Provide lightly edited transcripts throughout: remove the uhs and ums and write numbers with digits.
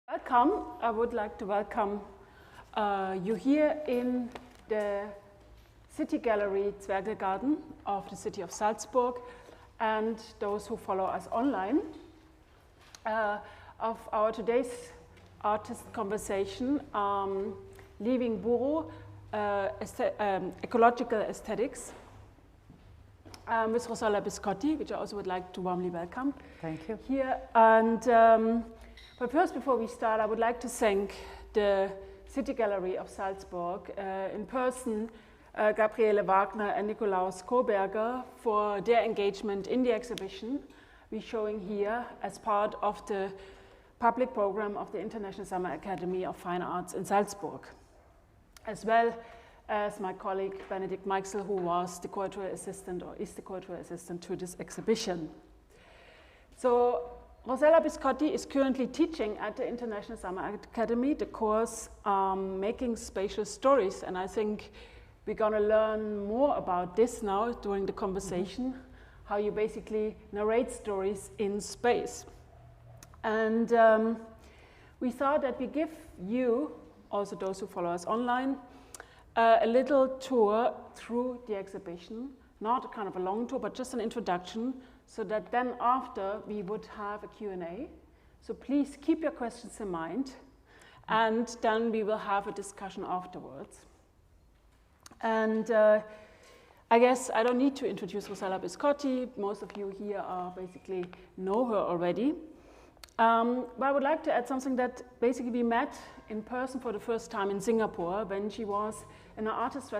Welcome. I would like to welcome you here in the City Gallery Zwergelgarten of the city of Salzburg and those who follow us online of our today's artist conversation, Leaving Buru, Ecological Aesthetics, with Rossella Biscotti, which I also would like to warmly welcome. Thank you. Here. And but first, before we start, I would like to thank the City Gallery of Salzburg, in person, Gabriele Wagner and Nikolaus Koberger, for their engagement in the exhibition we're showing here as part of the public program of the International Summer Academy of Fine Arts in Salzburg, as well as my colleague Benedikt Meixel, who was the cultural assistant or is the cultural assistant to this exhibition. So Rossella Biscotti is currently teaching at the International Summer Academy the course Making Spatial Stories, and I think we're going to learn more about this now during the conversation, how you basically narrate stories in space. And we thought that we give you, also those who follow us online, a little tour through the exhibition, not kind of a long tour, but just an introduction, so that then after we would have a Q&A. So please keep your questions in mind, and then we will have a discussion afterwards. And I guess I don't need to introduce Rossella Biscotti. Most of you here basically know her already. But I would like to add something that basically we met in person for the first time in Singapore when she was in an artist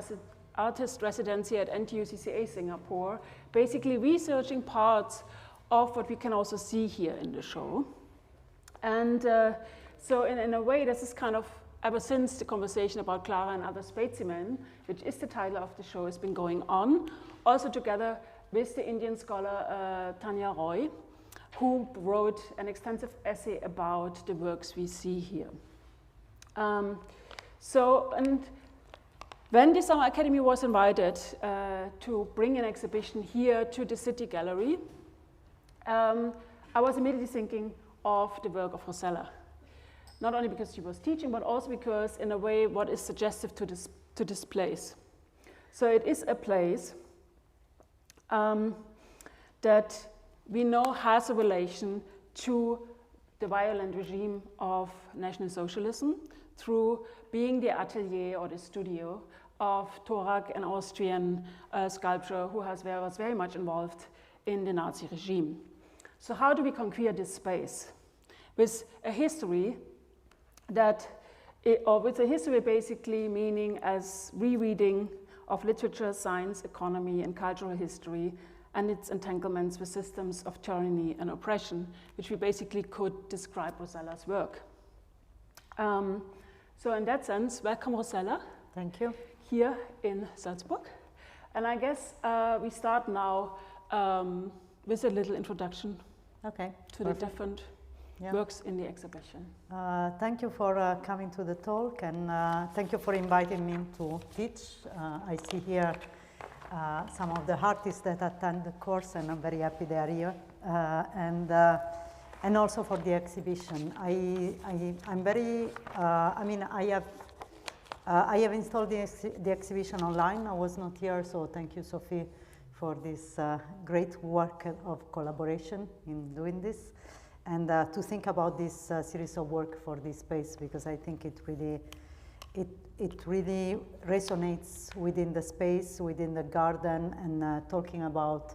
residency at NTUCCA Singapore, basically researching parts of what we can also see here in the show. And so in a way, this is kind of, ever since the conversation about Clara and Other Specimen, which is the title of the show, has been going on, also together with the Indian scholar Tanya Roy, who wrote an extensive essay about the works we see here. When the Summer Academy was invited to bring an exhibition here to the City Gallery, I was immediately thinking of the work of Rossella. Not only because she was teaching, but also because, in a way, what is suggestive to this place. So it is a place that we know has a relation to the violent regime of National Socialism through being the atelier or the studio of Thorak, an Austrian sculptor who was very much involved in the Nazi regime. So how do we conquer this space? With a history with a history basically meaning as rereading of literature, science, economy, and cultural history, and its entanglements with systems of tyranny and oppression, which we basically could describe Rossella's work. So in that sense, welcome Rossella. Thank you. Here in Salzburg. And I guess we start now with a little introduction to the different works in the exhibition. Thank you for coming to the talk, and thank you for inviting me to teach. I see here some of the artists that attend the course, and I'm very happy they are here. And also for the exhibition. I'm very, I have installed the exhibition online. I was not here, so thank you, Sophie, for this great work of collaboration in doing this, and to think about this series of work for this space, because I think it really resonates within the space, within the garden, and talking about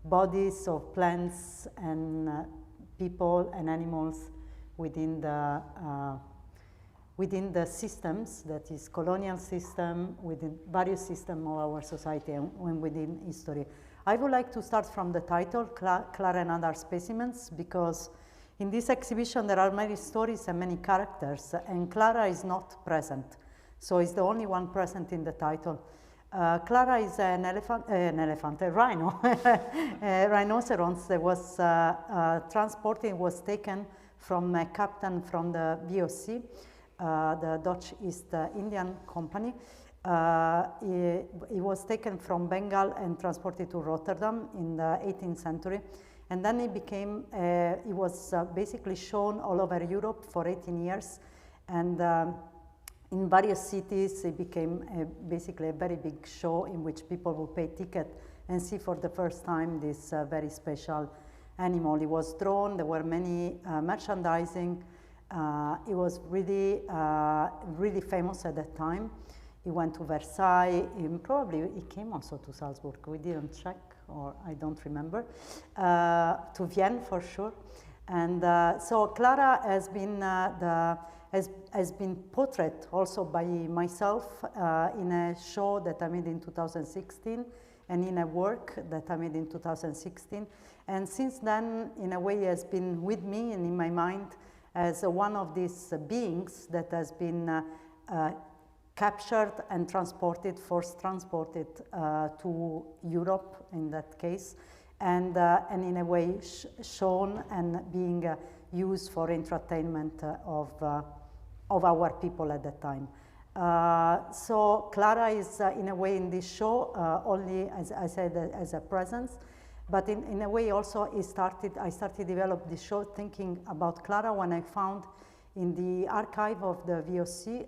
bodies of plants and people and animals within the systems, that is colonial system, within various systems of our society and within history. I would like to start from the title, Clara and Other Specimens, because in this exhibition there are many stories and many characters, and Clara is not present. So it's the only one present in the title. Clara is a rhino, a rhinoceros that was transported, was taken from a captain from the VOC, the Dutch East Indian Company. It was taken from Bengal and transported to Rotterdam in the 18th century. And then it became, it was basically shown all over Europe for 18 years. And in various cities, it became basically a very big show in which people would pay ticket and see for the first time this very special animal. It was drawn, there were many merchandising. It was really, really famous at that time. He went to Versailles, probably it came also to Salzburg, we didn't check, or I don't remember, to Vienna for sure. And so Clara has been, has been portrayed also by myself in a show that I made in 2016 and in a work that I made in 2016. And since then, in a way, has been with me and in my mind as one of these beings that has been captured and transported, force transported to Europe in that case, and in a way shown and being used for entertainment of our people at that time. So Clara is in a way in this show only, as I said, as a presence, but in a way also I started to develop this show thinking about Clara when I found in the archive of the VOC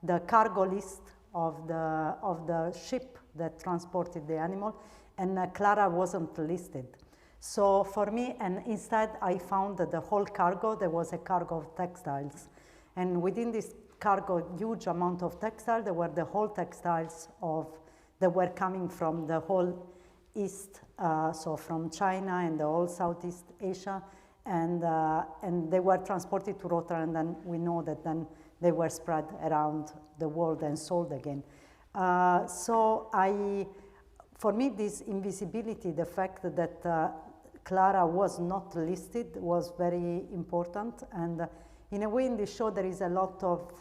the cargo list of the ship that transported the animal, and Clara wasn't listed. So for me, and instead I found that the whole cargo, there was a cargo of textiles. And within this cargo, huge amount of textile, there were the whole textiles that were coming from the whole East, so from China and the whole Southeast Asia, and they were transported to Rotterdam, and then we know that then they were spread around the world and sold again. So for me, this invisibility, the fact that Clara was not listed was very important, and in a way in this show there is a lot of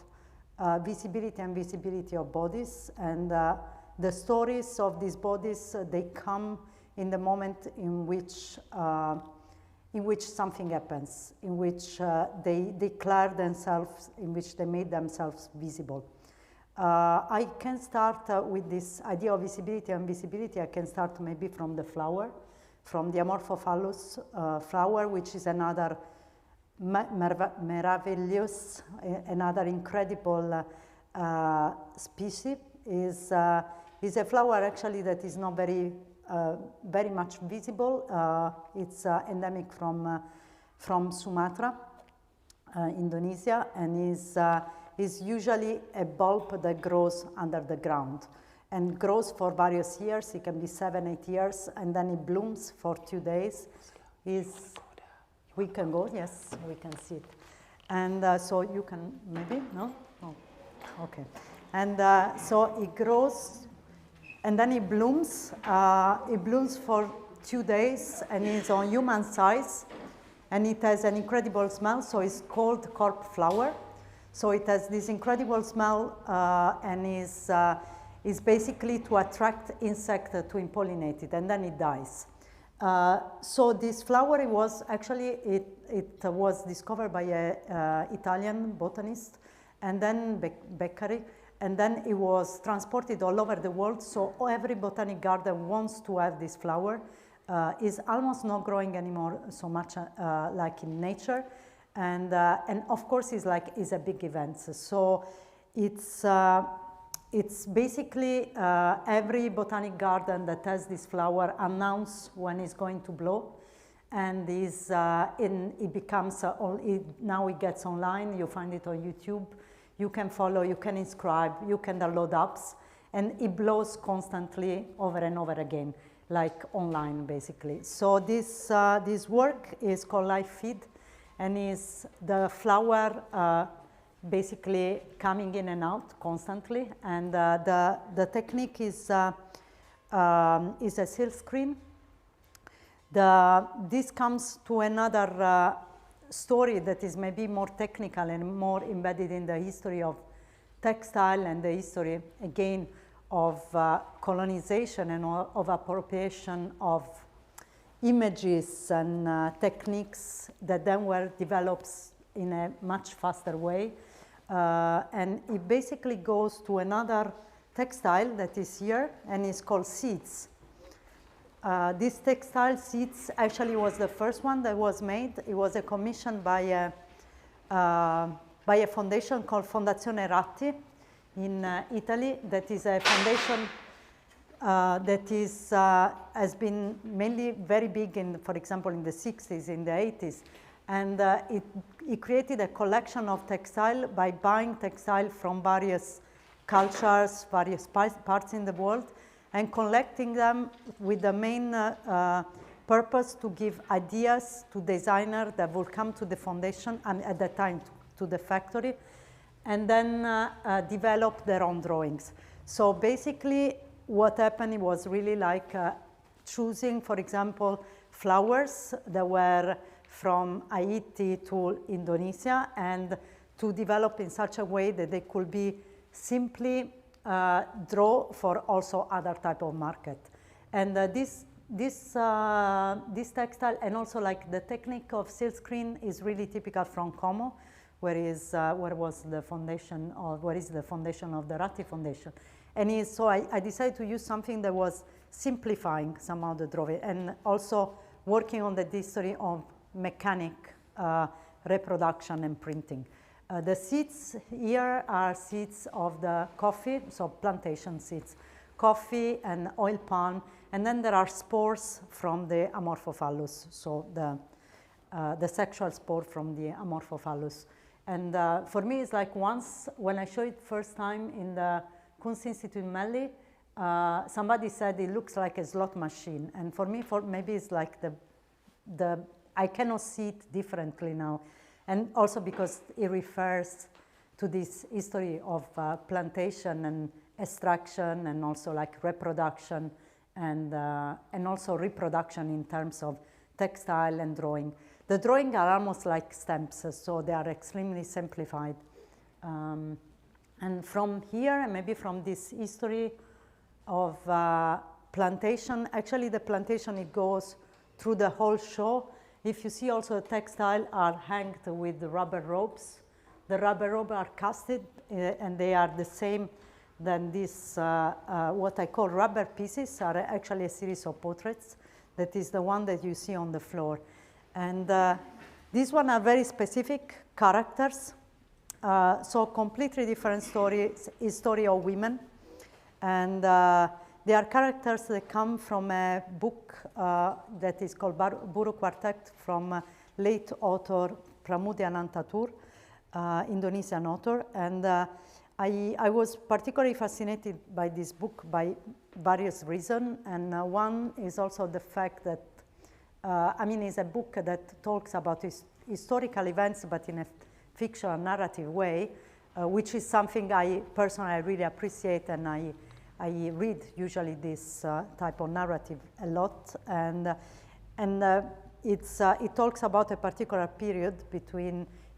visibility and visibility of bodies, and the stories of these bodies, they come in the moment in which something happens, in which they declare themselves, in which they made themselves visible. I can start with this idea of visibility and visibility. I can start maybe from the flower, from the Amorphophallus flower, which is another meraviglious, another incredible species. Is a flower actually that is not very much visible. It's endemic from Sumatra, Indonesia, and is usually a bulb that grows under the ground and grows for various years. It can be 7-8 years, and then it blooms for 2 days. We can go, yes, we can see it. And so you can, maybe, no? Oh, okay. And so it grows, and then it blooms. It blooms for 2 days, and it's on human size, and it has an incredible smell, so it's called CORP Flower. So it has this incredible smell, and is basically to attract insects to impollinate it, and then it dies. So this flower, it was actually, it was discovered by an Italian botanist, and then Beccari, and then it was transported all over the world. So every botanic garden wants to have this flower. It's almost not growing anymore so much like in nature, and of course it's a big event. So it's basically every botanic garden that has this flower announce when it's going to blow, and it becomes now it gets online. You find it on YouTube. You can follow, you can inscribe, you can download apps, and it blows constantly over and over again, like online basically. So this work is called Live Feed, and is the flower basically coming in and out constantly, and the technique is a silk screen. This comes to another story that is maybe more technical and more embedded in the history of textile and the history again of colonization and of appropriation of images and techniques that then were developed in a much faster way. And it basically goes to another textile that is here, and it's called seeds. This textile seeds actually was the first one that was made. It was a commission by a foundation called Fondazione Ratti in Italy. That is a foundation that has been mainly very big in, for example, in the 60s, in the 80s. And it created a collection of textile by buying textile from various cultures, various parts in the world, and collecting them with the main purpose to give ideas to designers that will come to the foundation and at that time to the factory, and then develop their own drawings. So basically what happened was really like choosing, for example, flowers that were from Haiti to Indonesia, and to develop in such a way that they could be simply draw for also other type of market. And this textile, and also like the technique of silkscreen, is really typical from Como, where was the foundation, or where is the foundation of the Ratti Foundation. And so I decided to use something that was simplifying somehow the drawing, and also working on the history of mechanic reproduction and printing. The seeds here are seeds of the coffee, so plantation seeds, coffee and oil palm, and then there are spores from the Amorphophallus, so the sexual spore from the Amorphophallus. And for me, it's like once, when I showed it first time in the Kunstinstitut Melli, somebody said it looks like a slot machine. And for me, maybe it's like I cannot see it differently now. And also because it refers to this history of plantation and extraction, and also like reproduction, and also reproduction in terms of textile and drawing. The drawing are almost like stamps, so they are extremely simplified. And from here, and maybe from this history of plantation, actually the plantation, it goes through the whole show. If you see also the textile are hanged with the rubber ropes. The rubber ropes are casted and they are the same than this, what I call rubber pieces are actually a series of portraits. That is the one that you see on the floor. And these one are very specific characters. So completely different stories, story of women. And they are characters that come from a book that is called Buru Quartet from late author Pramudia Nantatur, Indonesian author. And I was particularly fascinated by this book by various reasons. And one is also the fact that, I mean, it's a book that talks about historical events, but in a fictional narrative way, which is something I personally really appreciate, and I read usually this type of narrative a lot, and it talks about a particular period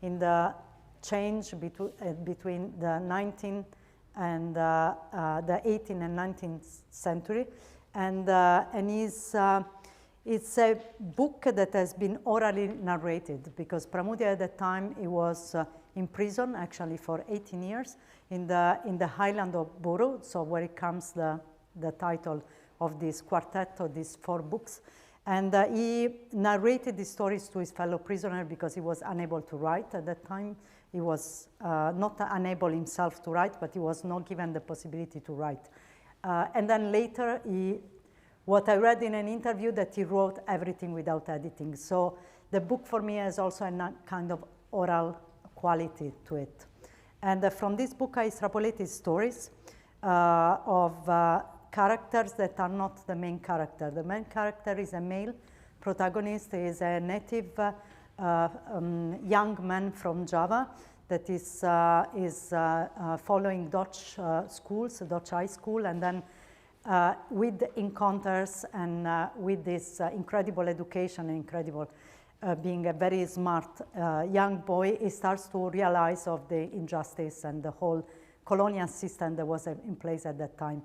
in the change between the 19th and the 18th and 19th century, and it's a book that has been orally narrated, because Pramudia at the time, he was in prison actually for 18 years in the highland of Buru, so where it comes the title of this quartet, of these 4 books. And he narrated the stories to his fellow prisoner because he was unable to write at that time. He was not unable himself to write, but he was not given the possibility to write. And then later, what I read in an interview, that he wrote everything without editing. So the book for me has also a kind of oral quality to it. And from this book, I extrapolated stories of characters that are not the main character. The main character is a male protagonist, is a native young man from Java that is following Dutch schools, Dutch high school, and then with encounters and with this incredible education, incredible being a very smart young boy, he starts to realize of the injustice and the whole colonial system that was in place at that time.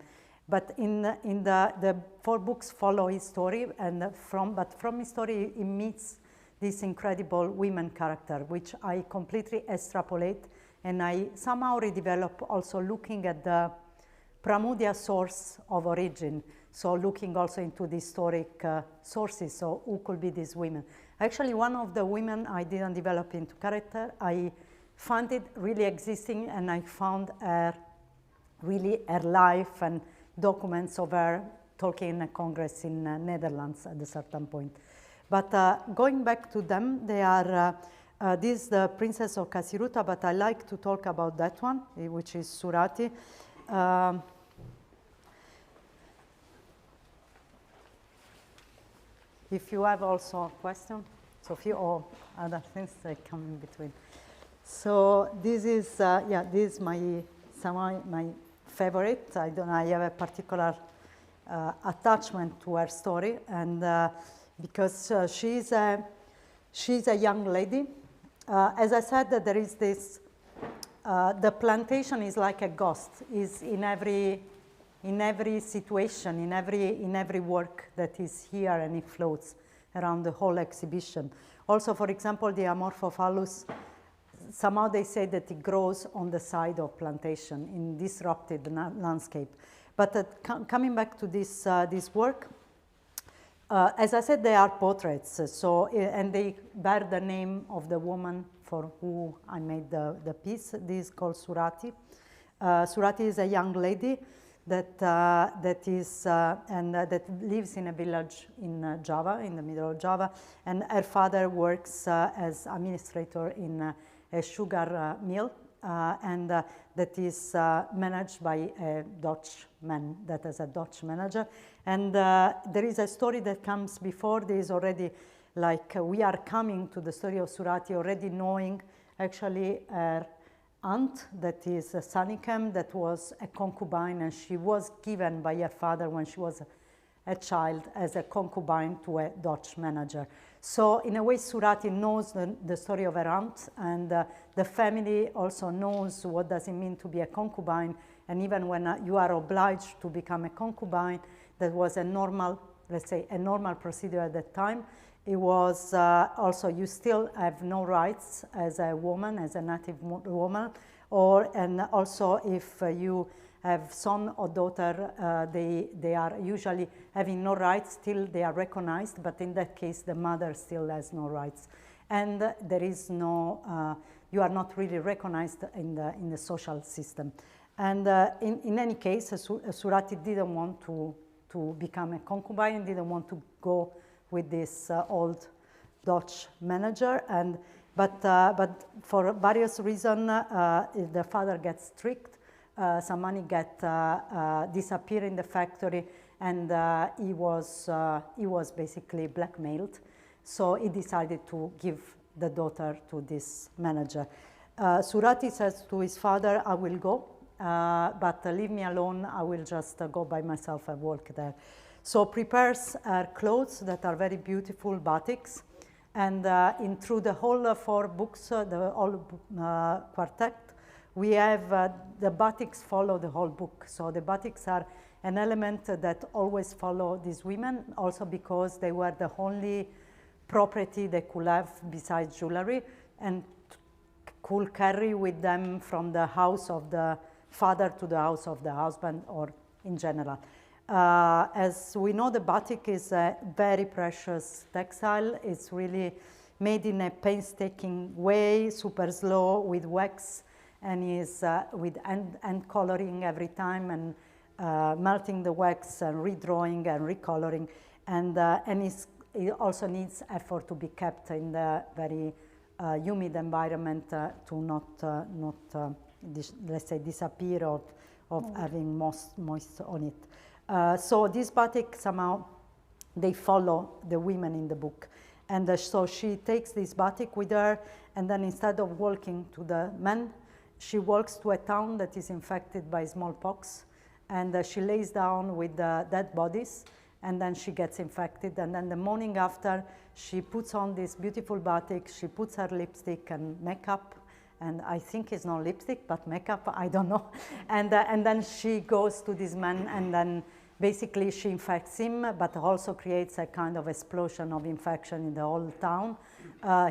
But in the 4 books follow his story, and from his story he meets this incredible women character, which I completely extrapolate, and I somehow redevelop, also looking at the primordial source of origin. So looking also into the historic sources, so who could be these women? Actually, one of the women I didn't develop into character, I found it really existing, and I found her life and documents of her talking in a congress in Netherlands at a certain point. But going back to them, they are, this is the Princess of Kasiruta, but I like to talk about that one, which is Surati. If you have also a question, Sophie, or other things that come in between. So this is, yeah, this is my favorite. I have a particular attachment to her story, and because she's a young lady. As I said, that there is this, the plantation is like a ghost, is in every situation, in every work that is here, and it floats around the whole exhibition. Also, for example, the Amorphophallus, somehow they say that it grows on the side of plantation in disrupted landscape. But coming back to this, this work, as I said, they are portraits, so, and they bear the name of the woman for who I made the piece. This is called Surati. Surati is a young lady that lives in a village in Java, in the middle of Java, and her father works as administrator in a sugar mill, and that is managed by a Dutchman, that is a Dutch manager. And there is a story that comes before this already, like we are coming to the story of Surati already knowing actually her aunt, that is Sanikem, that was a concubine, and she was given by her father when she was a child as a concubine to a Dutch manager. So in a way, Surati knows the story of her aunt, and the family also knows what does it mean to be a concubine. And even when you are obliged to become a concubine, that was a normal, let's say, a normal procedure at that time. It was also, you still have no rights as a woman, as a native woman, and also if you have son or daughter, they are usually having no rights till they are recognized, but in that case, the mother still has no rights. And there is no, you are not really recognized in the social system. And in any case, Surati didn't want to become a concubine, didn't want to go with this old Dutch manager, but for various reasons, the father gets strict. Some money disappear in the factory, and he was basically blackmailed. So he decided to give the daughter to this manager. Surati says to his father, "I will go, but leave me alone. I will just go by myself and work there." So prepares her clothes that are very beautiful batiks, and through the whole 4 books, the whole quartet, we have the batiks follow the whole book. So the batiks are an element that always follow these women, also because they were the only property they could have besides jewelry, and could carry with them from the house of the father to the house of the husband, or in general. As we know, the batik is a very precious textile. It's really made in a painstaking way, super slow, with wax, and is with hand coloring every time, and melting the wax and redrawing and recoloring, and it also needs effort to be kept in the very humid environment to not let's say disappear of having moist on it. So this batik, somehow they follow the women in the book, and so she takes this batik with her, and then instead of walking to the men, she walks to a town that is infected by smallpox, and she lays down with the dead bodies, and then she gets infected, and then the morning after, she puts on this beautiful batik, she puts her lipstick and makeup, and I think it's not lipstick, but makeup, I don't know, and then she goes to this man, and then basically she infects him, but also creates a kind of explosion of infection in the whole town.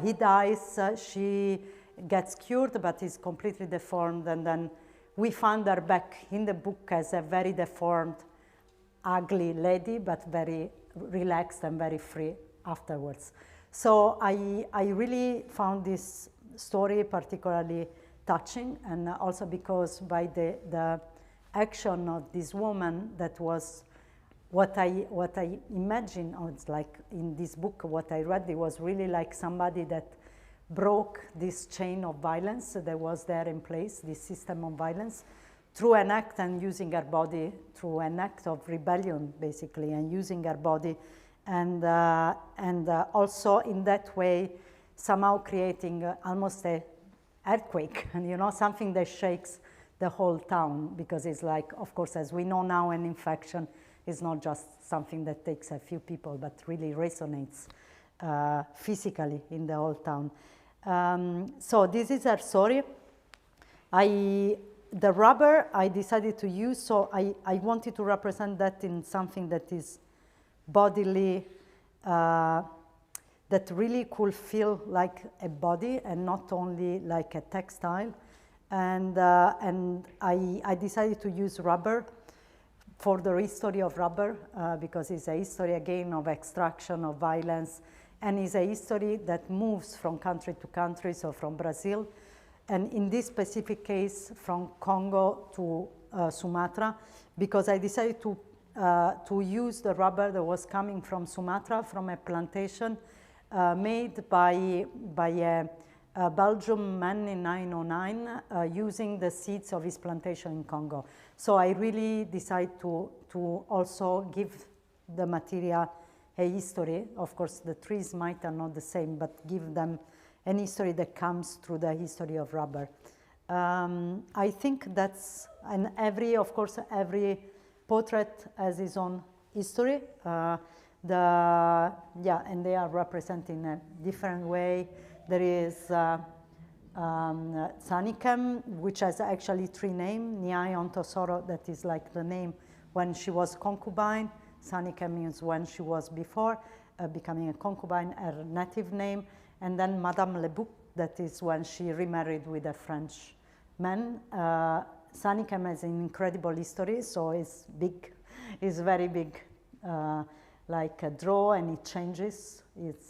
He dies, she gets cured, but is completely deformed, and then we found her back in the book as a very deformed, ugly lady, but very relaxed and very free afterwards. So I really found this story particularly touching, and also because by the action of this woman, that was what I imagine, or it's like in this book, what I read, it was really like somebody that broke this chain of violence that was there in place, this system of violence, through an act and using her body, through an act of rebellion, basically, and using her body, and also in that way, somehow creating almost an earthquake, and you know, something that shakes the whole town, because it's like, of course, as we know now, an infection is not just something that takes a few people, but really resonates physically in the whole town. So this is her story. The rubber I decided to use, so I wanted to represent that in something that is bodily, that really could feel like a body and not only like a textile. And I decided to use rubber for the history of rubber, because it's a history again of extraction, of violence, and it's a history that moves from country to country, so from Brazil, and in this specific case from Congo to Sumatra, because I decided to use the rubber that was coming from Sumatra, from a plantation made by a Belgian man in 1909 using the seeds of his plantation in Congo. So I really decided to also give the material a history. Of course, the trees might are not the same, but give them an history that comes through the history of rubber. I think that's, and of course, every portrait has its own history. And they are represented in a different way. There is Sanikem, which has actually 3 names. Nyai Ontosoro, that is like the name when she was concubine. Sanikem means when she was before becoming a concubine, her native name. And then Madame Lebouc, that is when she remarried with a French man. Sanikem has an incredible history, so it's big, it's very big, like a draw, and it changes. It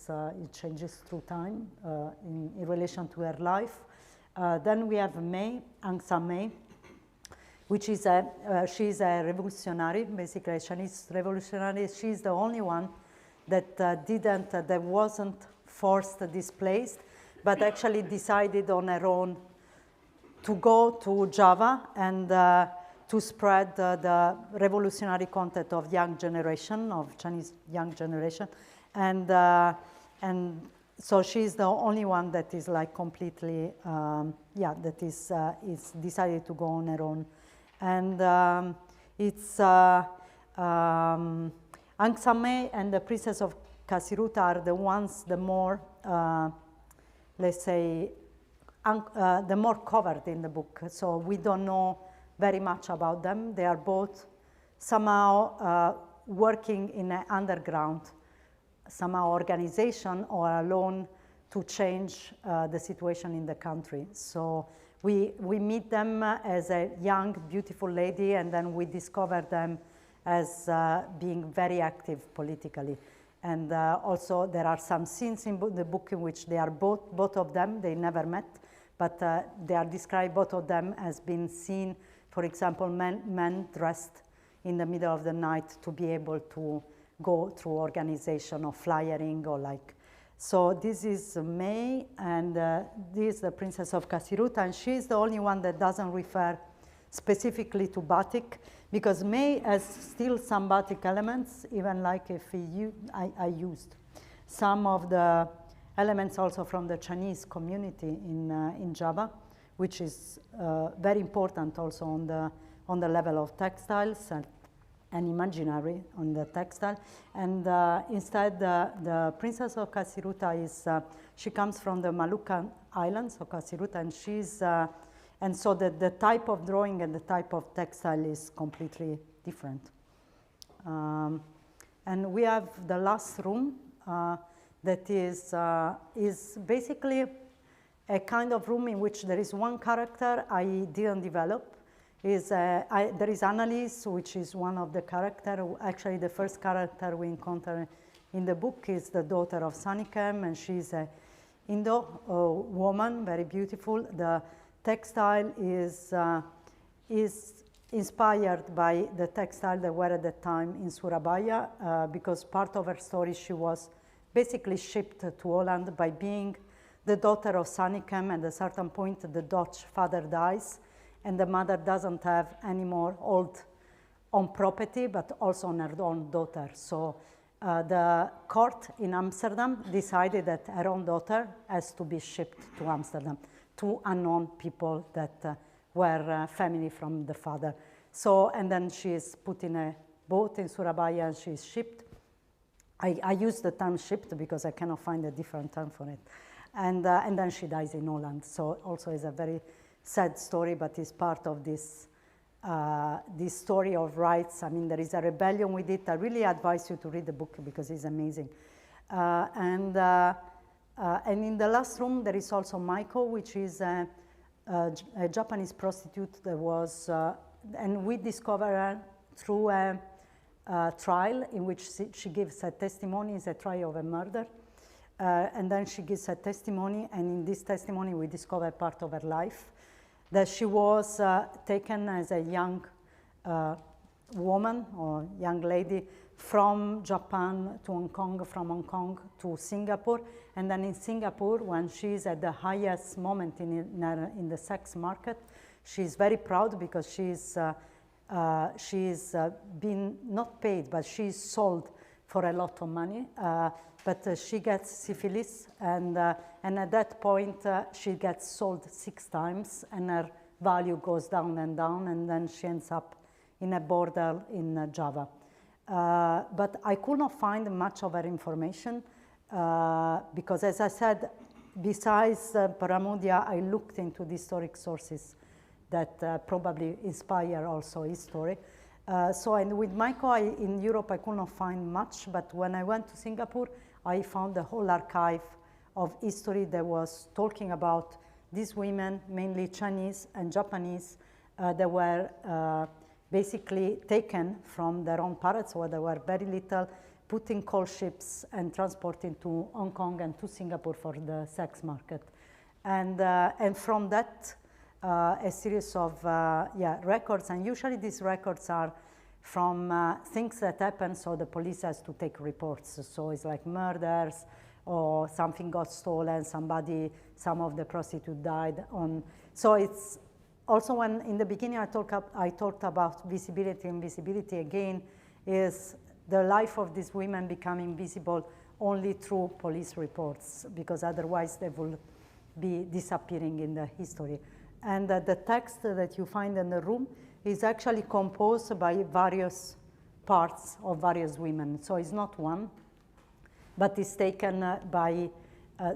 changes through time in relation to her life. Then we have May, Aung San May, which is she's a revolutionary, basically a Chinese revolutionary. She's the only one that that wasn't forced, displaced, but actually decided on her own to go to Java and to spread the revolutionary content of young generation, of Chinese young generation. And so she's the only one that is like completely, that is decided to go on her own. And it's Aung San May and the Princess of Kasiruta are the ones the more, let's say, the more covered in the book. So we don't know very much about them. They are both somehow working in an underground, somehow organization or alone to change the situation in the country. So we meet them as a young, beautiful lady, and then we discover them as being very active politically. And also there are some scenes in the book in which they are both of them, they never met, but they are described, both of them, as being seen, for example, men dressed in the middle of the night to be able to go through organization or flyering or like. So this is May, and this is the Princess of Kasiruta, and she's the only one that doesn't refer specifically to batik, because May has still some batik elements, even like if I used some of the elements also from the Chinese community in Java, which is very important also on the level of textiles and imaginary on the textile. And instead, the Princess of Kasiruta is, she comes from the Maluka Islands of Kasiruta, and she's, and so the type of drawing and the type of textile is completely different. And we have the last room that is basically a kind of room in which there is one character I didn't develop, there is Analyst, which is one of the characters. Actually, the first character we encounter in the book is the daughter of Sanikem, and she's an Indo woman, very beautiful. The textile is inspired by the textile that were at the time in Surabaya, because part of her story, she was basically shipped to Holland by being the daughter of Sanikem. At a certain point, the Dutch father dies, and the mother doesn't have any more own property, but also on her own daughter. So the court in Amsterdam decided that her own daughter has to be shipped to Amsterdam to unknown people that were family from the father. So, and then she is put in a boat in Surabaya and she is shipped. I use the term shipped because I cannot find a different term for it. And then she dies in Holland. So also is a very sad story, but it's part of this story of rights. I mean, there is a rebellion with it. I really advise you to read the book because it's amazing. And in the last room, there is also Maiko, which is a Japanese prostitute that was, and we discover her through a trial in which she gives a testimony. It's a trial of a murder. And then she gives a testimony, and in this testimony, we discover part of her life, that she was taken as a young woman or young lady from Japan to Hong Kong, from Hong Kong to Singapore. And then in Singapore, when she's at the highest moment in the sex market, she's very proud because she's been not paid, but she's sold for a lot of money. But she gets syphilis, and at that point, she gets sold 6 times, and her value goes down, and then she ends up in a bordel in Java. But I could not find much of her information, because as I said, besides Paramudia, I looked into the historic sources that probably inspire also his story. And with Maiko, in Europe, I could not find much, but when I went to Singapore, I found the whole archive of history that was talking about these women, mainly Chinese and Japanese, that were basically taken from their own parents, where they were very little, put in coal ships and transported to Hong Kong and to Singapore for the sex market. And from that, a series of records, and usually these records are from things that happen, so the police has to take reports. So it's like murders, or something got stolen, some of the prostitutes died on. So it's also when in the beginning I talked about visibility, and visibility again is the life of these women becoming visible only through police reports, because otherwise they will be disappearing in the history. And the text that you find in the room is actually composed by various parts of various women. So it's not one, but it's taken by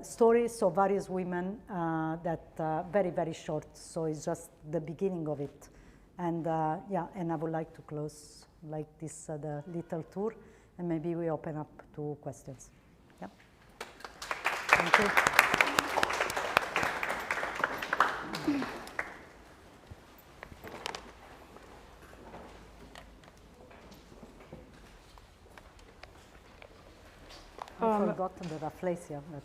stories of various women that very, very short. So it's just the beginning of it. And and I would like to close like this, the little tour, and maybe we open up to questions. Yeah. Thank you. I forgot the rafflesia. But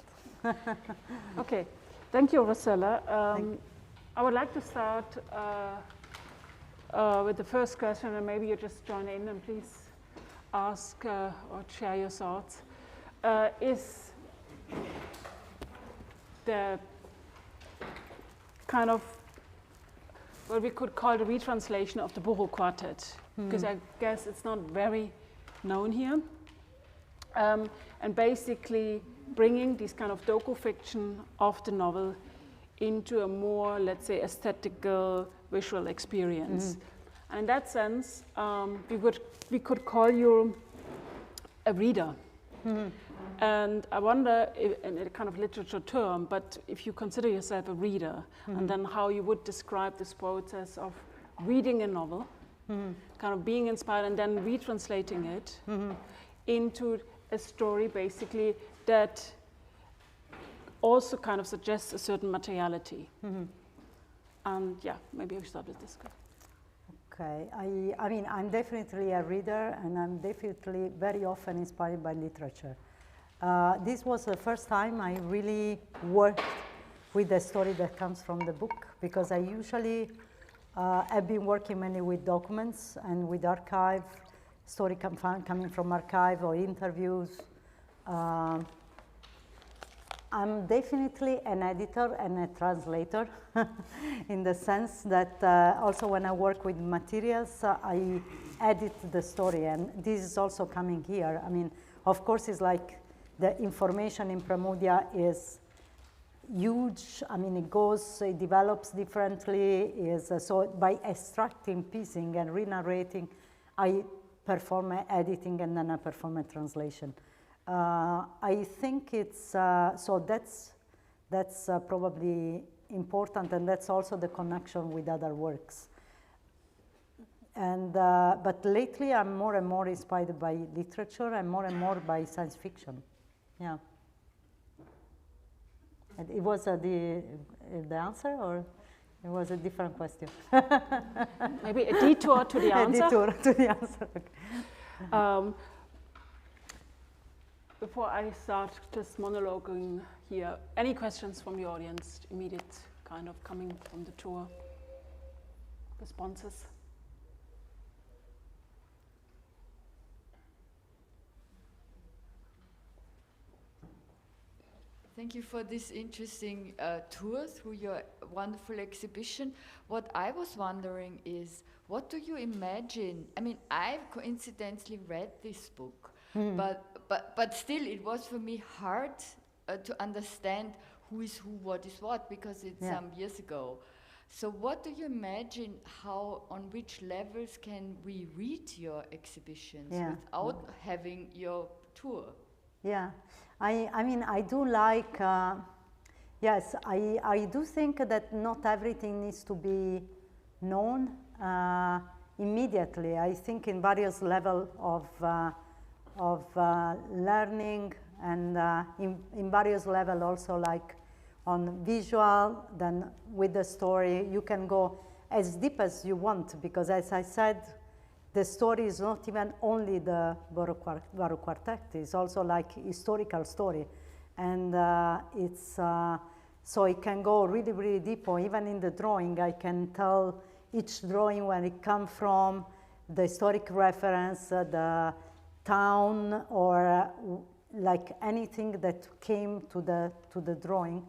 Okay, thank you, Rossella. I would like to start with the first question, and maybe you just join in and please ask or share your thoughts. Is the kind of what we could call the retranslation of the Buru Quartet, because I guess it's not very known here. And basically bringing this kind of docu-fiction of the novel into a more, let's say, aesthetical visual experience. And in that sense, we could call you a reader. And I wonder, in a kind of literature term, but if you consider yourself a reader, and then how you would describe this process of reading a novel, kind of being inspired and then retranslating it into a story basically that also kind of suggests a certain materiality. And yeah, maybe we start with this. Okay, I mean, I'm definitely a reader, and I'm definitely very often inspired by literature. This was the first time I really worked with a story that comes from the book, because I usually have been working mainly with documents and with archive, story coming from archive or interviews. I'm definitely an editor and a translator in the sense that also when I work with materials, I edit the story, and this is also coming here. I mean, of course, it's like the information in Pramudia is huge. I mean, it develops differently. So by extracting, piecing, and re-narrating, I perform editing and then I perform a translation. I think it's, so that's probably important, and that's also the connection with other works. And, but lately I'm more and more inspired by literature and more by science fiction. Yeah. And it was the answer, or it was a different question? Maybe a detour to the answer. A detour to the answer, okay. Before I start just monologuing here, any questions from the audience, immediate kind of coming from the tour? Responses? Thank you for this interesting tour through your wonderful exhibition. What I was wondering is, what do you imagine? I mean, I've coincidentally read this book, but still it was for me hard to understand who is who, what is what, because it's some years ago. So what do you imagine, how, on which levels can we read your exhibitions without having your tour? Yeah, I mean, I do like, yes, I do think that not everything needs to be known immediately. I think in various levels of learning, and in various levels also, like on visual, then with the story, you can go as deep as you want, because as I said, the story is not even only the Buru Quartet, it's also like historical story. And it's, so it can go really, really deep, or even in the drawing, I can tell each drawing where it comes from, the historic reference, the town, or like anything that came to the drawing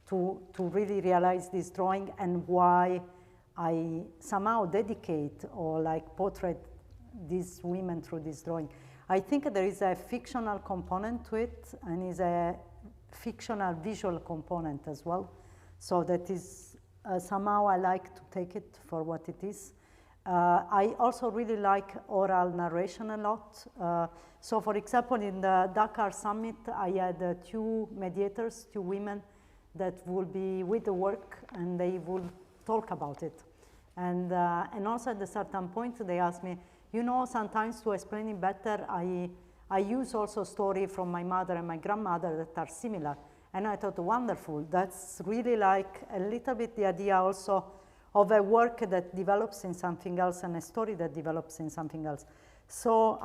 to really realize this drawing, and why I somehow dedicate or like portray these women through this drawing. I think there is a fictional component to it, and is a fictional visual component as well. So that is, somehow I like to take it for what it is. I also really like oral narration a lot. So for example, in the Dakar summit, I had two mediators, two women that will be with the work, and they will talk about it. And also at a certain point, they asked me, you know, sometimes to explain it better, I use also story from my mother and my grandmother that are similar. And I thought, wonderful, that's really like a little bit the idea also of a work that develops in something else, and a story that develops in something else. So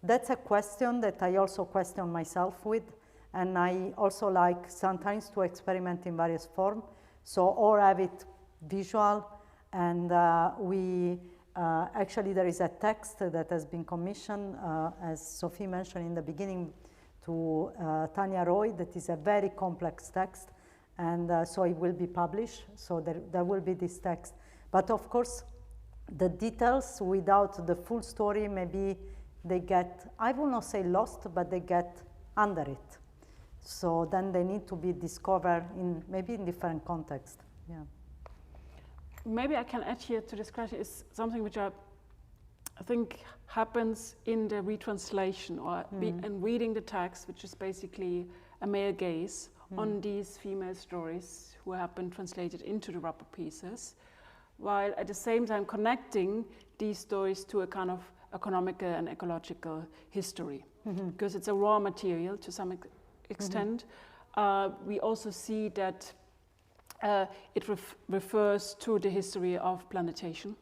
that's a question that I also question myself with, and I also like sometimes to experiment in various forms. So, or have it visual, and actually there is a text that has been commissioned, as Sophie mentioned in the beginning, to Tanya Roy, that is a very complex text, and so it will be published, so there will be this text. But of course, the details without the full story, maybe they get, I will not say lost, but they get under it. So then they need to be discovered maybe in different contexts. Yeah. Maybe I can add here to this question is something which I think happens in the retranslation, or in reading the text, which is basically a male gaze on these female stories who have been translated into the rubber pieces, while at the same time connecting these stories to a kind of economical and ecological history, because it's a raw material to some extent. We also see that it refers to the history of planetation,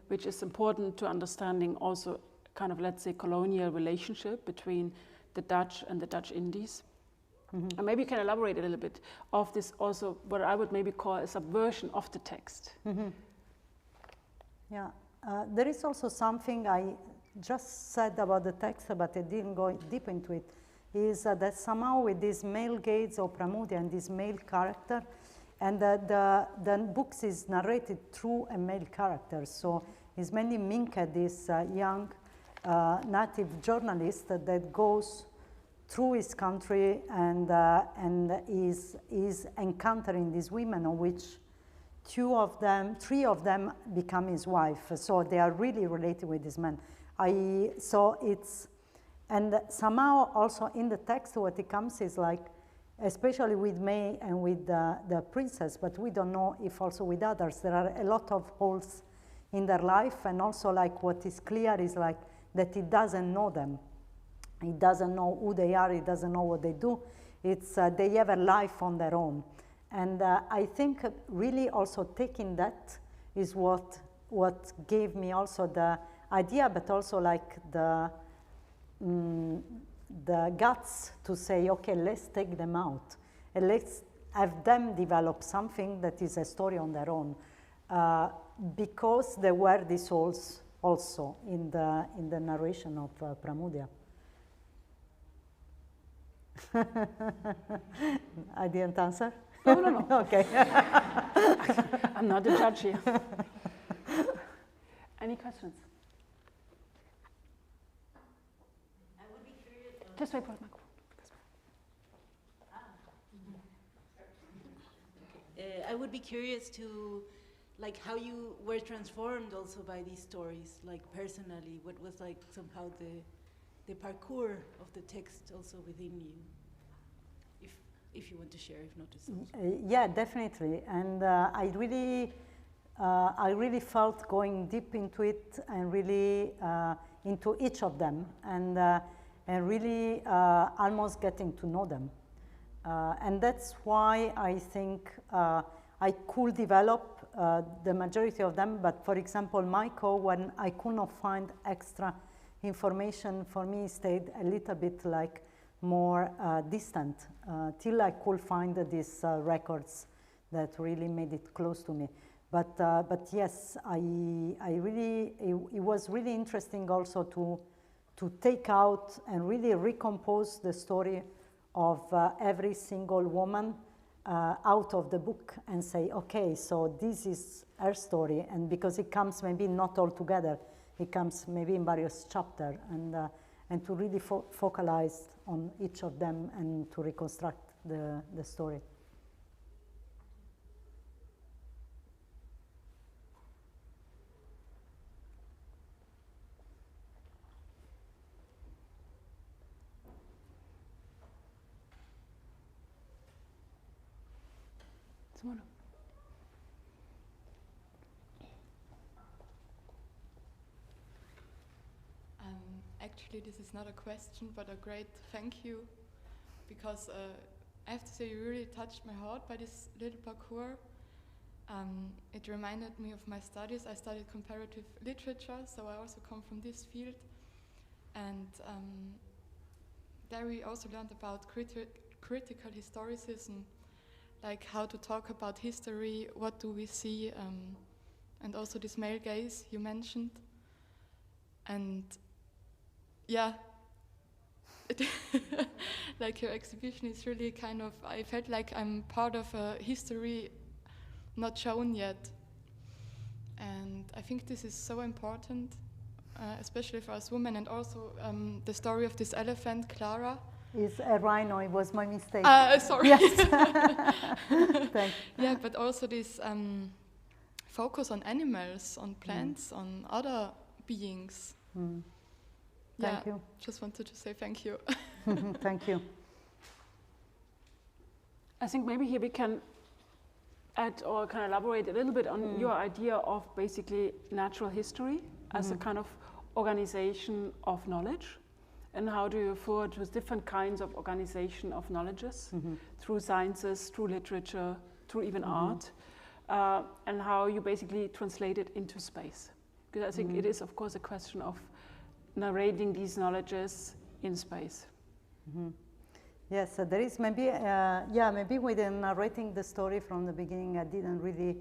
which is important to understanding also kind of, let's say, colonial relationship between the Dutch and the Dutch Indies. And maybe you can elaborate a little bit of this also, what I would maybe call a subversion of the text. Yeah, there is also something I just said about the text, but I didn't go deep into it, is that somehow with this male gaze of Pramudia and this male character, and the books is narrated through a male character. So it's mainly Minke, this young native journalist that goes through his country and is encountering these women, of which three of them become his wife. So they are really related with this man. And somehow also in the text what it comes is like, especially with May and with the princess, but we don't know if also with others, there are a lot of holes in their life, and also like what is clear is like that he doesn't know them. He doesn't know who they are, he doesn't know what they do. It's, they have a life on their own. And I think really also taking that is what gave me also the idea, but also like the guts to say, okay, let's take them out and let's have them develop something that is a story on their own, because there were these holes also in the narration of Pramudia. I didn't answer? No. Okay. I'm not the judge here. Any questions? I would be curious. Just wait for the microphone. I would be curious to, like, how you were transformed also by these stories, like personally. What was like somehow the parkour of the text also within you, if you want to share, if not to say. Yeah, definitely. And I really felt going deep into it and really into each of them, and really almost getting to know them. And that's why I think I could develop the majority of them. But for example, Maiko, when I could not find extra information, for me stayed a little bit like more distant till I could find these records that really made it close to me. But yes, I really, it was really interesting also to take out and really recompose the story of every single woman out of the book and say, okay, so this is her story, and because it comes maybe not all together, it comes maybe in various chapters, and to really focalize on each of them and to reconstruct the story. Actually, this is not a question, but a great thank you, because I have to say you really touched my heart by this little parkour. It reminded me of my studies. I studied comparative literature, so I also come from this field. And there we also learned about critical historicism, like how to talk about history, what do we see, and also this male gaze you mentioned. And yeah, like your exhibition is really kind of, I felt like I'm part of a history not shown yet. And I think this is so important, especially for us women, and also the story of this elephant, Clara. It's a rhino, it was my mistake. Sorry. Yes. Thanks. Yeah, but also this focus on animals, on plants, on other beings. Thank you. Just wanted to say thank you. Thank you. I think maybe here we can add or kind of elaborate a little bit on your idea of basically natural history as a kind of organization of knowledge, and how do you refer to different kinds of organization of knowledges through sciences, through literature, through even art. and how you basically translate it into space. Because I think it is, of course, a question of narrating these knowledges in space. Yes, so there is maybe, maybe with narrating the story from the beginning, I didn't really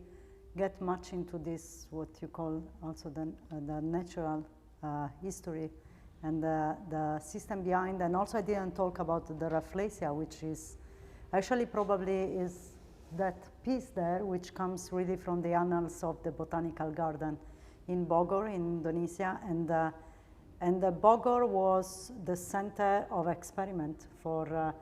get much into this, what you call also the natural history and the system behind. And also I didn't talk about the Rafflesia, which is actually probably is that piece there, which comes really from the annals of the botanical garden in Bogor, in Indonesia. And the Bogor was the center of experiment for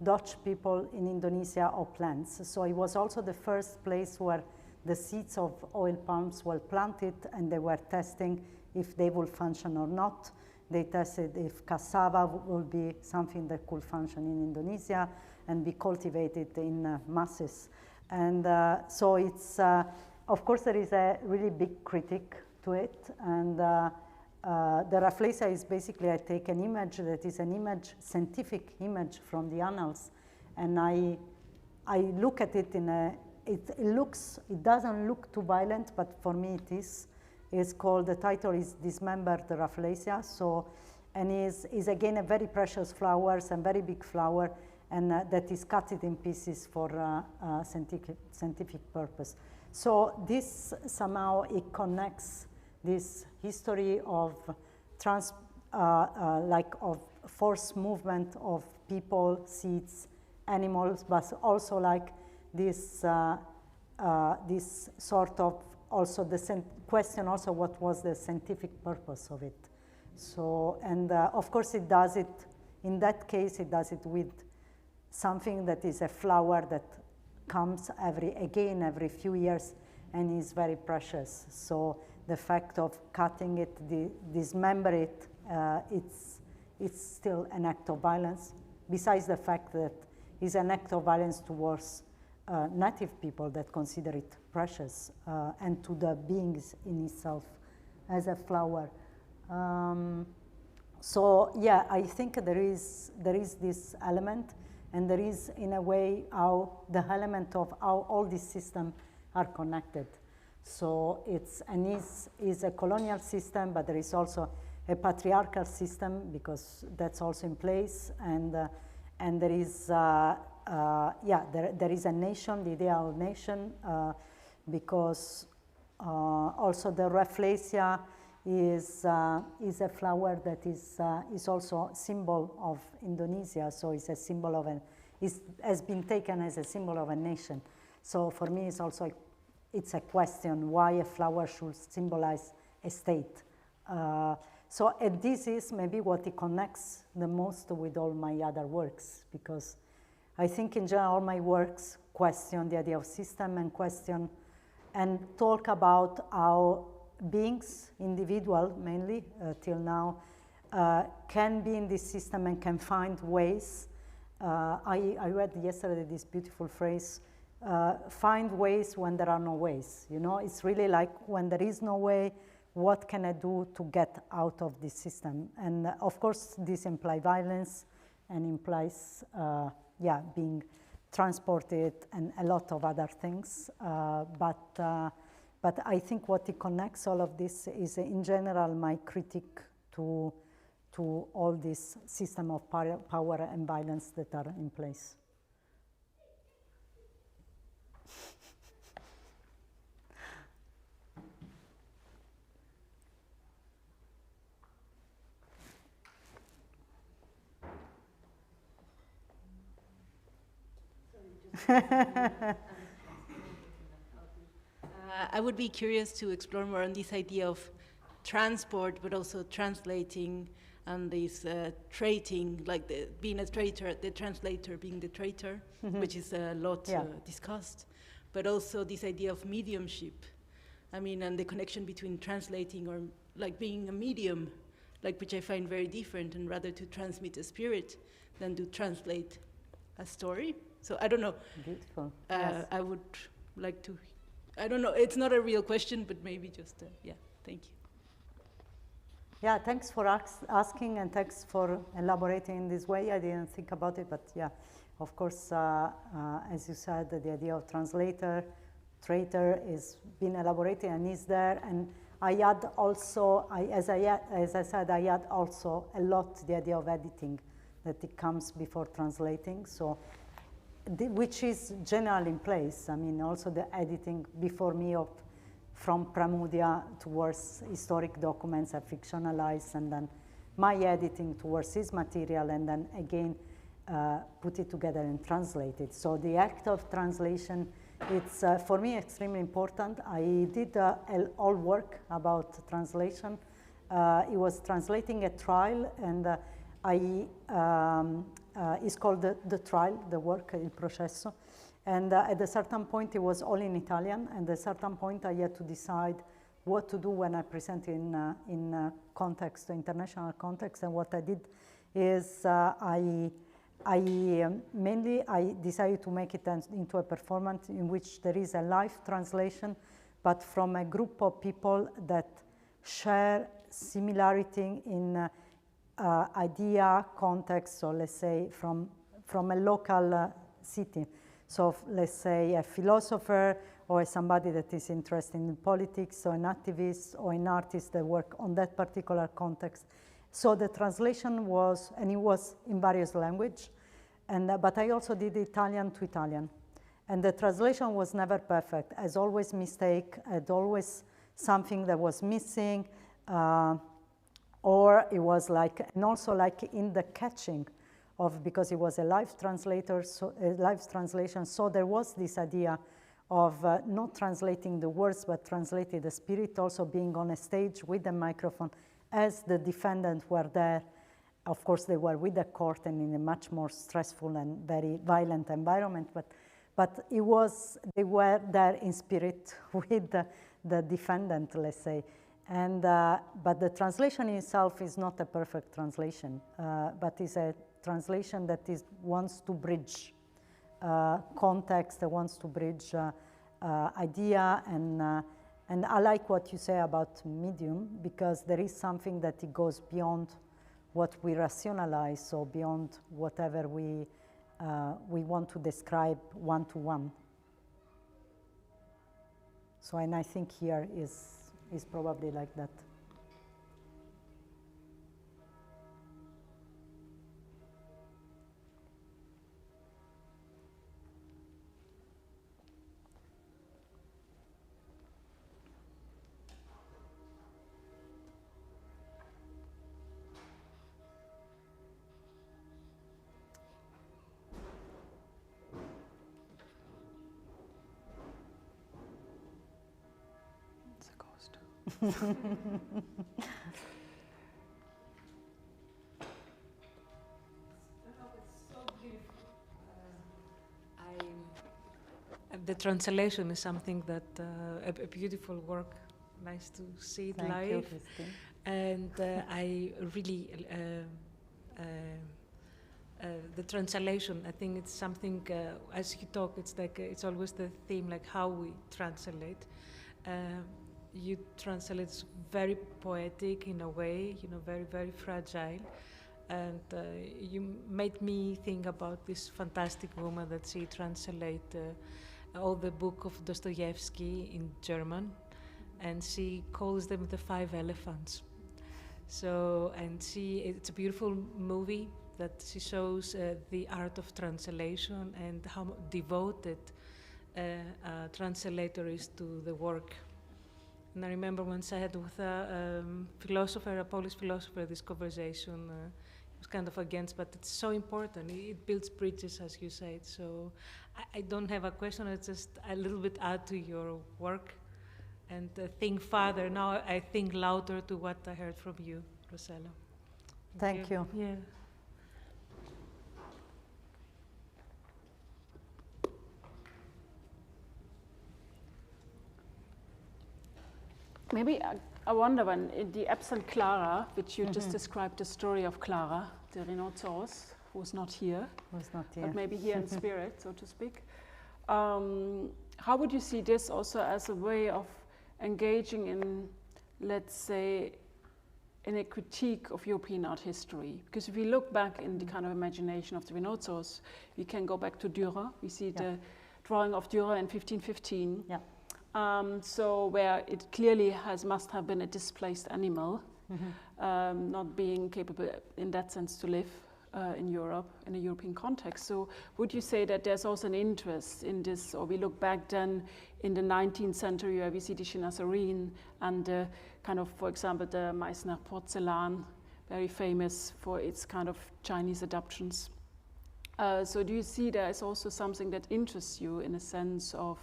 Dutch people in Indonesia of plants. So it was also the first place where the seeds of oil palms were planted, and they were testing if they would function or not. They tested if cassava would be something that could function in Indonesia and be cultivated in masses. And so it's, of course, there is a really big critique to it. And the Rafflesia is basically, I take an image that is an image, scientific image from the annals, and I look at it in a, it doesn't look too violent, but for me it is. It's called, the title is Dismembered Rafflesia. So, and is again a very precious flowers and very big flower, and that is cut it in pieces for scientific purpose. So this somehow it connects this history of of forced movement of people, seeds, animals, but also like this this sort of also the question also what was the scientific purpose of it. So, and of course it does it, in that case it does it with something that is a flower that comes every few years and is very precious. So the fact of cutting it, dismember it, it's still an act of violence, besides the fact that it's an act of violence towards native people that consider it precious, and to the beings in itself as a flower. So yeah, I think there is this element, and there is in a way how the element of how all these systems are connected. So it's is a colonial system, but there is also a patriarchal system, because that's also in place, and there is there is a nation, the idea of nation, because also the Rafflesia is a flower that is also a symbol of Indonesia. So it's a symbol of has been taken as a symbol of a nation. So for me, it's also it's a question why a flower should symbolize a state. So this is maybe what it connects the most with all my other works, because I think in general all my works question the idea of system and question and talk about how beings, individual mainly till now, can be in this system and can find ways. I read yesterday this beautiful phrase, find ways when there are no ways. You know, it's really like when there is no way, what can I do to get out of this system? And of course, this implies violence and implies, being transported and a lot of other things. But I think what it connects all of this is, in general, my critique to all this system of power and violence that are in place. I would be curious to explore more on this idea of transport, but also translating, and this trading, like being a traitor, the translator being the traitor, which is a lot discussed, but also this idea of mediumship. I mean, and the connection between translating or like being a medium, like which I find very different, and rather to transmit a spirit than to translate a story. So I don't know. Beautiful. Yes. I would like to, I don't know, it's not a real question, but maybe just, thank you. Yeah, thanks for asking, and thanks for elaborating in this way. I didn't think about it, but yeah, of course, as you said, the idea of translator, traitor is being elaborated and is there. And I add also, as I said, I add also a lot the idea of editing, that it comes before translating. So, which is generally in place. I mean, also the editing before me of from Pramudia towards historic documents are fictionalized, and then my editing towards his material, and then again put it together and translate it. So the act of translation, it's for me extremely important. I did all work about translation. It was translating a trial, and it's called the trial, the work, il processo. And at a certain point, it was all in Italian, and at a certain point, I had to decide what to do when I present in context, international context. And what I did is I decided to make it into a performance in which there is a live translation, but from a group of people that share similarity in idea, context, so let's say from a local city. So let's say a philosopher or somebody that is interested in politics, or an activist or an artist that work on that particular context. So the translation was, and it was in various languages, but I also did Italian to Italian. And the translation was never perfect. As always, mistake, as always something that was missing, or it was like, and also like in the catching of, because it was a live translator, so a live translation, so there was this idea of not translating the words, but translating the spirit, also being on a stage with the microphone as the defendants were there. Of course, they were with the court and in a much more stressful and very violent environment, but it was, they were there in spirit with the defendant, let's say. And, but the translation itself is not a perfect translation, but is a translation that wants to bridge context, wants to bridge idea, and I like what you say about medium, because there is something that it goes beyond what we rationalize, so beyond whatever we want to describe one-to-one. So, and I think here is probably like that. The translation is something that a beautiful work. Nice to see it Thank live. you, Christine. And I really the translation. I think it's something as you talk. It's like it's always the theme, like how we translate. You translate very poetic in a way, you know, very, very fragile. And you made me think about this fantastic woman that she translated all the book of Dostoevsky in German, and she calls them the 5 elephants. So, and it's a beautiful movie that she shows the art of translation and how devoted a translator is to the work. And I remember once I had with a philosopher, a Polish philosopher, this conversation. It was kind of against, but it's so important. It builds bridges, as you said. So I don't have a question. It's just a little bit add to your work and think farther. Now I think louder to what I heard from you, Rossella. Thank you. Yeah. Maybe I wonder when in the absent Clara, which you just described the story of Clara, the Renault Source, who's not here. Who's not here. But maybe here in spirit, so to speak. How would you see this also as a way of engaging in, let's say, in a critique of European art history? Because if we look back in the kind of imagination of the Renault Source, we can go back to Dürer. We see the drawing of Dürer in 1515. Yeah. So where it clearly must have been a displaced animal, not being capable in that sense to live in Europe, in a European context. So would you say that there's also an interest in this, or we look back then in the 19th century where we see the Chinoiserie and the kind of, for example, the Meißner porcelain, very famous for its kind of Chinese adaptations. So do you see there is also something that interests you in a sense of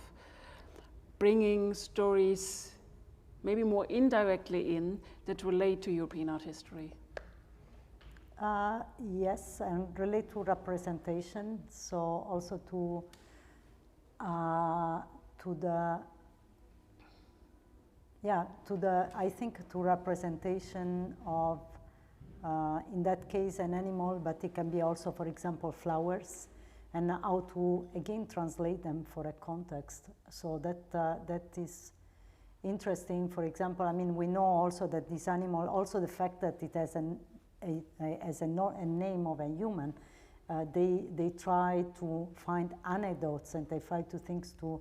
bringing stories maybe more indirectly in that relate to European art history? Yes, and relate to representation. So also to the I think to representation of in that case an animal, but it can be also, for example, flowers, and how to again translate them for a context. So that is interesting. For example, I mean, we know also that this animal, also the fact that it has a name of a human, they try to find anecdotes, and they try to things to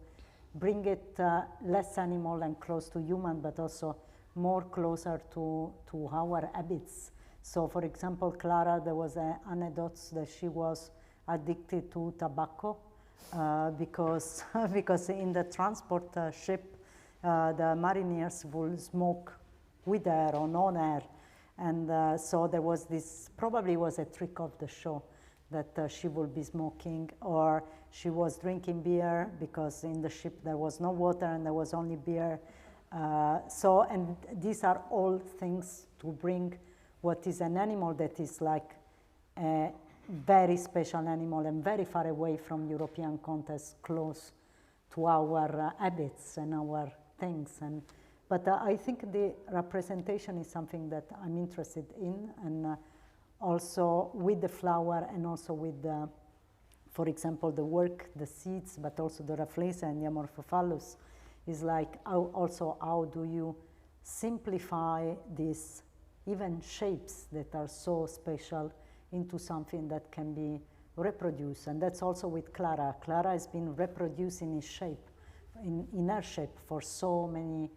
bring it less animal and close to human, but also more closer to our habits. So, for example, Clara, there was an anecdote that she was addicted to tobacco because in the transport ship, the mariners would smoke with her or on her. And so there was this, probably was a trick of the show, that she would be smoking, or she was drinking beer because in the ship there was no water and there was only beer. And these are all things to bring what is an animal that is like a very special animal and very far away from European context, close to our habits and our things. But I think the representation is something that I'm interested in, and also with the flower, and also with the, for example, the work, the seeds, but also the Rafflesia and the Amorphophallus, is like how do you simplify these even shapes that are so special into something that can be reproduced. And that's also with Clara. Clara has been reproduced in his shape, in her shape for so many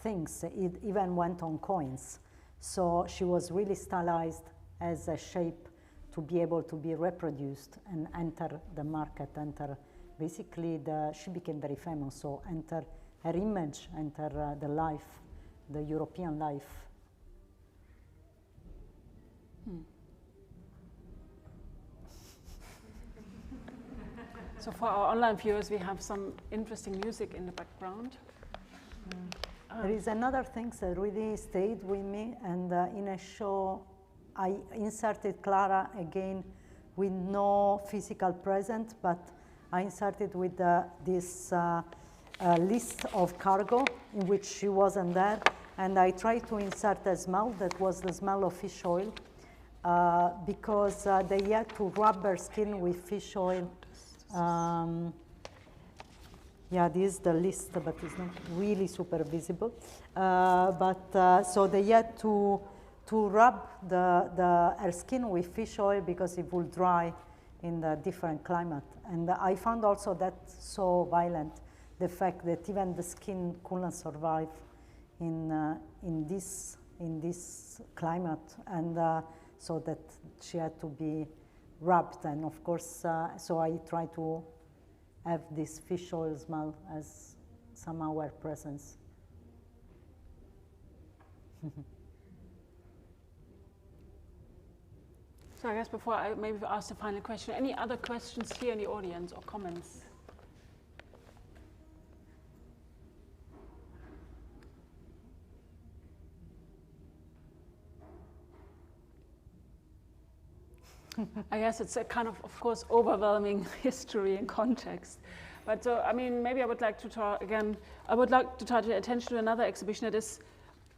things. It even went on coins. So she was really stylized as a shape to be able to be reproduced and enter the market, basically she became very famous, so enter her image, enter the life, the European life. So for our online viewers, we have some interesting music in the background. There is another thing that really stayed with me, and in a show I inserted Clara again with no physical present, but I inserted with this list of cargo in which she wasn't there, and I tried to insert a smell that was the smell of fish oil, because they had to rub their skin with fish oil. Yeah, this is the list, but it's not really super visible. So they had to rub her skin with fish oil because it would dry in the different climate. And I found also that so violent, the fact that even the skin couldn't survive in this climate, and so that she had to be rubbed. And of course, so I try to have this fish oil smell as somehow her presence. So I guess before I maybe ask the final question, any other questions here in the audience or comments? I guess it's a kind of course, overwhelming history and context. But so, I mean, maybe I would like to talk again, I would like to turn your attention to another exhibition that is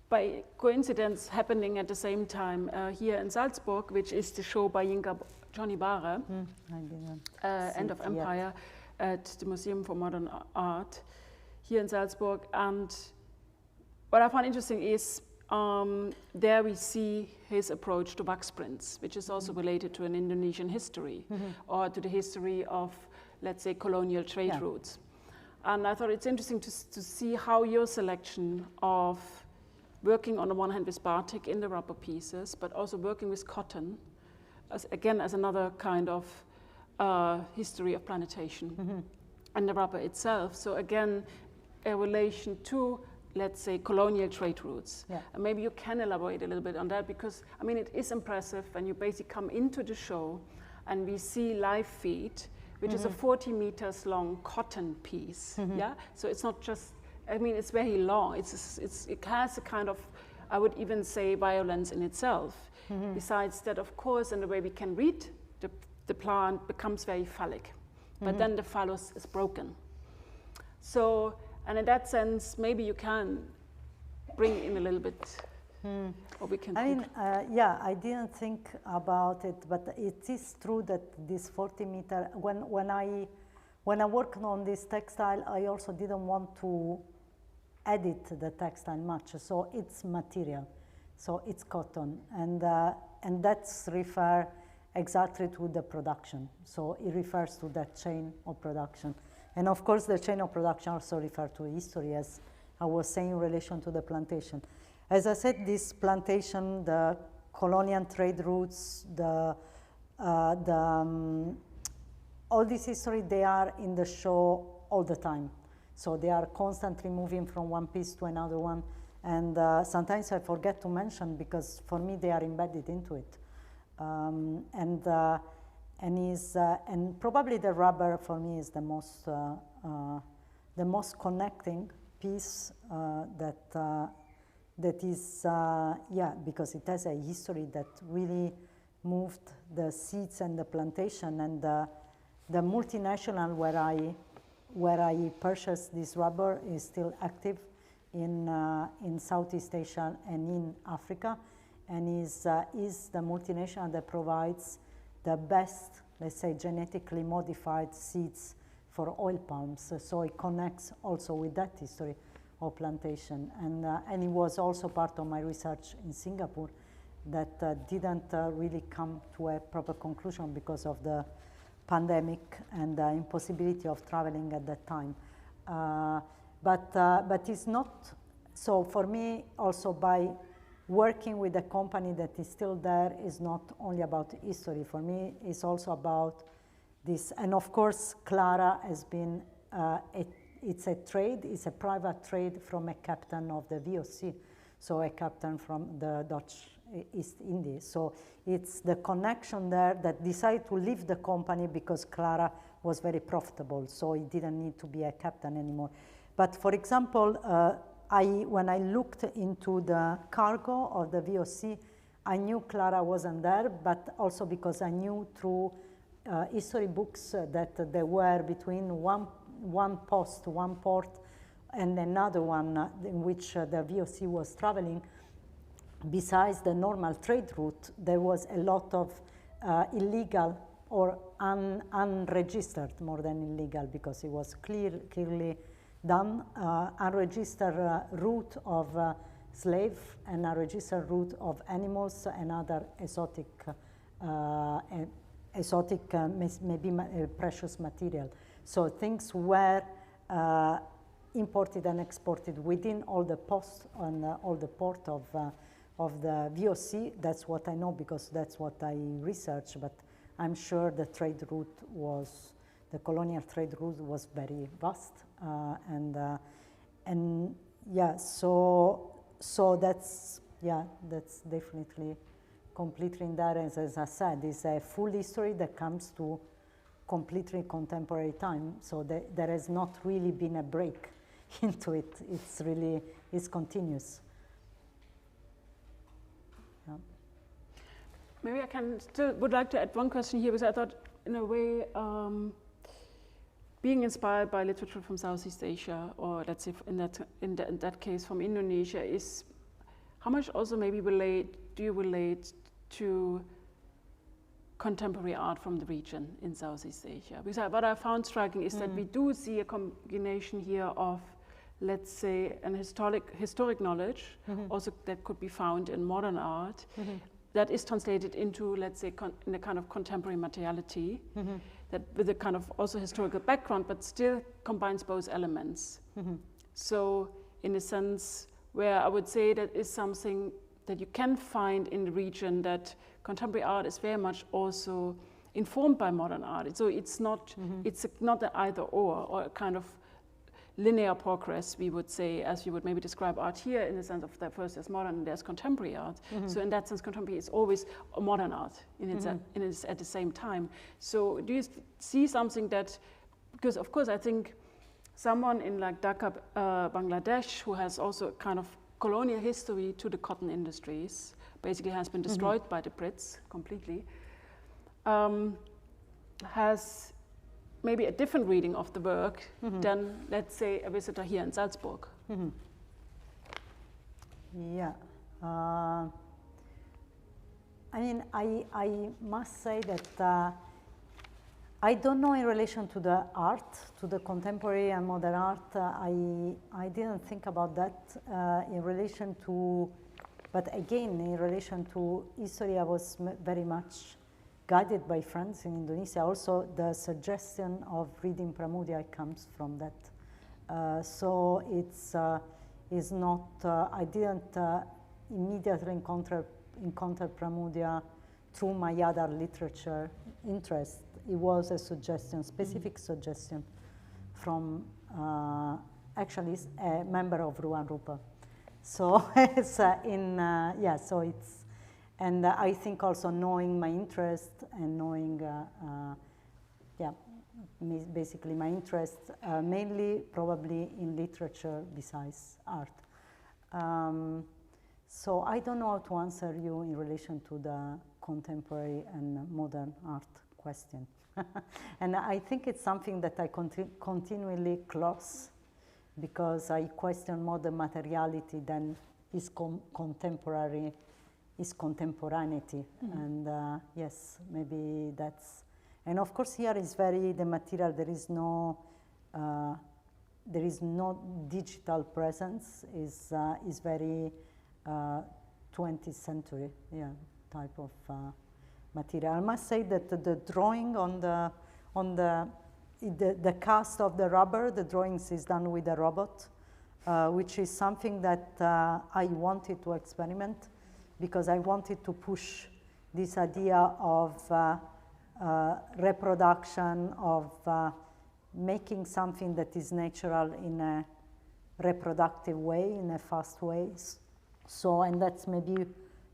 by coincidence happening at the same time here in Salzburg, which is the show by Johnny Barre, End of Empire, at the Museum for Modern Art here in Salzburg. And what I found interesting is there we see his approach to wax prints, which is also related to an Indonesian history, or to the history of let's say, colonial trade Yeah. routes. And I thought it's interesting to see how your selection of working on the one hand with batik in the rubber pieces, but also working with cotton, as another kind of history of plantation and the rubber itself. So again, a relation to, let's say, colonial trade routes. Yeah. And maybe you can elaborate a little bit on that, because I mean, it is impressive when you basically come into the show and we see live feed, which is a 40 meters long cotton piece. Yeah, so it's not just, I mean, it's very long. It has a kind of, I would even say, violence in itself. Besides that, of course, in the way we can read, the plant becomes very phallic, but then the phallus is broken. So, and in that sense, maybe you can bring in a little bit, or we can. I mean, yeah, I didn't think about it, but it is true that this 40 meter, when I worked on this textile, I also didn't want to edit the textile much, so it's material, so it's cotton, and that's refer exactly to the production, so it refers to that chain of production. And of course, the chain of production also refers to history, as I was saying, in relation to the plantation. As I said, this plantation, the colonial trade routes, all this history, they are in the show all the time. So they are constantly moving from one piece to another one. And sometimes I forget to mention, because for me, they are embedded into it. And probably the rubber for me is the most connecting piece that is, yeah, because it has a history that really moved the seeds and the plantation, and the multinational where I purchased this rubber is still active in Southeast Asia and in Africa, and is the multinational that provides the best, let's say, genetically modified seeds for oil palms. So it connects also with that history of plantation. And it was also part of my research in Singapore that didn't really come to a proper conclusion because of the pandemic and the impossibility of traveling at that time. But it's not, so for me also, by working with a company that is still there, is not only about history. For me, it's also about this. And of course, Clara has been, it's a trade, it's a private trade from a captain of the VOC, so a captain from the Dutch East Indies. So it's the connection there that decided to leave the company because Clara was very profitable, so he didn't need to be a captain anymore. But for example, when I looked into the cargo of the VOC, I knew Clara wasn't there, but also because I knew through history books that there were between one port, and another one in which the VOC was traveling. Besides the normal trade route, there was a lot of illegal or unregistered, more than illegal, because it was clearly done, unregistered route of slave and unregistered route of animals and other maybe precious material. So things were imported and exported within all the posts and all the port of the VOC. That's what I know because that's what I researched, but I'm sure the trade route was, the colonial trade route was very vast. And yeah, so that's definitely completely in that, as I said, it's a full history that comes to completely contemporary time. So there has not really been a break into it. It's really, it's continuous. Yeah. Maybe I would like to add one question here, because I thought, in a way, being inspired by literature from Southeast Asia, or let's say in that case from Indonesia, is how much also maybe do you relate to contemporary art from the region in Southeast Asia? Because what I found striking is that we do see a combination here of, let's say, an historic knowledge, also that could be found in modern art, that is translated into, let's say, in a kind of contemporary materiality, that with a kind of also historical background, but still combines both elements. So in a sense, where I would say that is something that you can find in the region, that contemporary art is very much also informed by modern art. So it's not, it's not an either or a kind of linear progress, we would say, as you would maybe describe art here, in the sense of that first there's modern and there's contemporary art. So in that sense, contemporary is always a modern art in its at the same time. So do you see something that, because of course I think someone in like Dhaka, Bangladesh, who has also a kind of colonial history to the cotton industries, basically has been destroyed by the Brits completely, has maybe a different reading of the work than, let's say, a visitor here in Salzburg. Yeah. I mean, I must say that I don't know in relation to the art, to the contemporary and modern art, I didn't think about that in relation to, but again, in relation to history, I was very much guided by friends in Indonesia. Also, the suggestion of reading Pramudia comes from that. So it's not, I didn't immediately encounter Pramudia through my other literature interest. It was a suggestion, specific suggestion from actually a member of Ruan Rupa. So it's so it's, and I think also knowing my interest and knowing, basically my interest mainly probably in literature besides art. So I don't know how to answer you in relation to the contemporary and modern art question. And I think it's something that I continually close, because I question more the materiality than is contemporary, is contemporaneity. And yes, maybe that's, and of course here is very, the material, there is no digital presence, is very 20th century, type of material. I must say that the drawing on the cast of the rubber, the drawings is done with a robot, which is something that I wanted to experiment, because I wanted to push this idea of reproduction, of making something that is natural in a reproductive way, in a fast way. So, and that's maybe,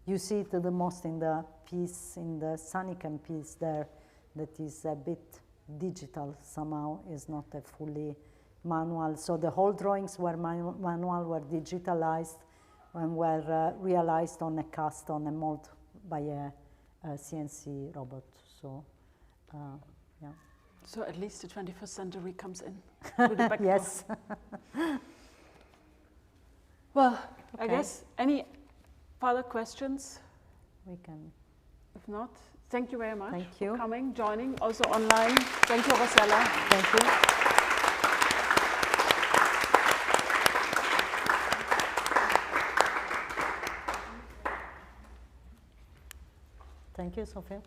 you see it the most in the piece, in the Sanican piece there, that is a bit digital somehow, is not a fully manual. So the whole drawings were manual, were digitalized, and were realized on a cast, on a mold by a CNC robot. So, yeah. So at least the 21st century comes in with the background. Yes. Well, okay. I guess any further questions? We can. If not, thank you very much for coming, joining, also online. Thank you, Rossella. Thank you. Thank you, Sophie.